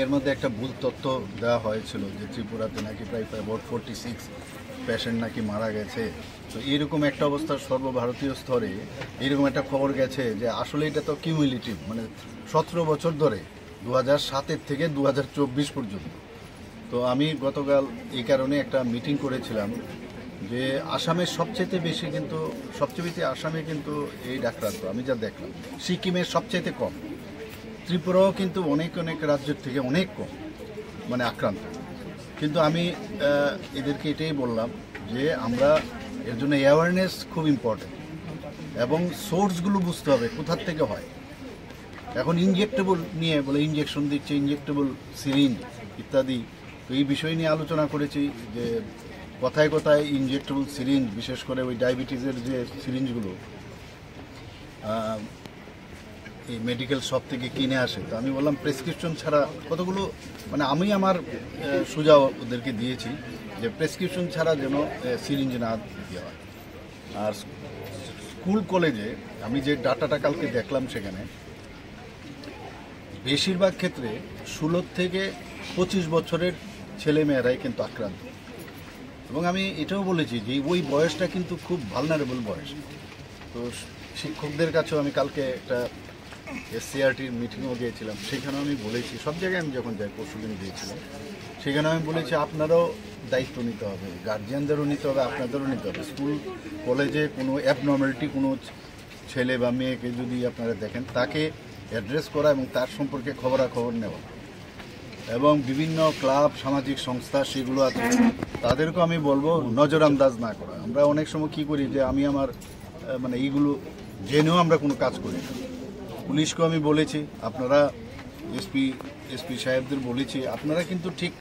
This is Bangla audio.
এর মধ্যে একটা ভুল তথ্য দেওয়া হয়েছিল যে ত্রিপুরাতে নাকি প্রায় অ্যাবাউট 46 পেশেন্ট নাকি মারা গেছে। তো এরকম একটা অবস্থা সর্বভারতীয় স্তরে এরকম একটা খবর গেছে যে আসলে এটা তো কিউমুলেটিভ, মানে 17 বছর ধরে 2007 থেকে 2024 পর্যন্ত। তো আমি গতকাল এই কারণে একটা মিটিং করেছিলাম যে আসামের সবচেয়ে বেশি কিন্তু আসামে কিন্তু এই ডাক্তার, তো আমি যা দেখলাম সিকিমের সবচেয়ে কম, ত্রিপুরাও কিন্তু অনেক অনেক রাজ্যের থেকে অনেক কম মানে আক্রান্ত। কিন্তু আমি এদেরকে এটাই বললাম যে আমরা এর জন্য অ্যাওয়ারনেস খুব ইম্পর্টেন্ট এবং সোর্সগুলো বুঝতে হবে কোথার থেকে হয়। এখন ইনজেক্টেবল নিয়ে বলে ইনজেকশন দিচ্ছে, ইনজেক্টেবল সিরিঞ্জ ইত্যাদি, তো এই বিষয় নিয়ে আলোচনা করেছি যে কথায় কথায় ইনজেক্টেবল সিরিঞ্জ, বিশেষ করে ওই ডায়াবেটিসের যে সিরিঞ্জগুলো এই মেডিকেল শপ থেকে কিনে আসে। তো আমি বললাম প্রেসক্রিপশন ছাড়া কতগুলো, মানে আমি আমার সুঝাও ওদেরকে দিয়েছি যে প্রেসক্রিপশন ছাড়া যেন সিরিঞ্জ না দিতে হয়। আর স্কুল কলেজে আমি যে ডাটাটা কালকে দেখলাম সেখানে বেশিরভাগ ক্ষেত্রে 16 থেকে 25 বছরের ছেলেমেয়েরাই কিন্তু আক্রান্ত। এবং আমি এটাও বলেছি যে ওই বয়সটা কিন্তু খুব ভালনারেবল বয়স। তো শিক্ষকদের কাছেও আমি কালকে একটা এসসিআরটির মিটিংও গিয়েছিলাম, সেখানেও আমি বলেছি, সব জায়গায় আমি যখন যাই, পরশুদিন গিয়েছিলাম, সেখানে আমি বলেছি আপনারাও দায়িত্ব নিতে হবে, গার্জিয়ানদেরও নিতে হবে, আপনাদেরও নিতে হবে। স্কুল কলেজে কোনো অ্যাবনর্মালিটি কোনো ছেলে বা মেয়েকে যদি আপনারা দেখেন, তাকে অ্যাড্রেস করা এবং তার সম্পর্কে খবরাখবর নেওয়া। এবং বিভিন্ন ক্লাব, সামাজিক সংস্থা সেগুলো আছে, তাদেরকেও আমি বলবো নজরআন্দাজ না করা। আমরা অনেক সময় কী করি যে আমি আমার মানে এইগুলো জেনেও আমরা কোনো কাজ করি না। পুলিশকেও আমি বলেছি, আপনারা এসপি সাহেবদের বলেছি, আপনারা কিন্তু ঠিক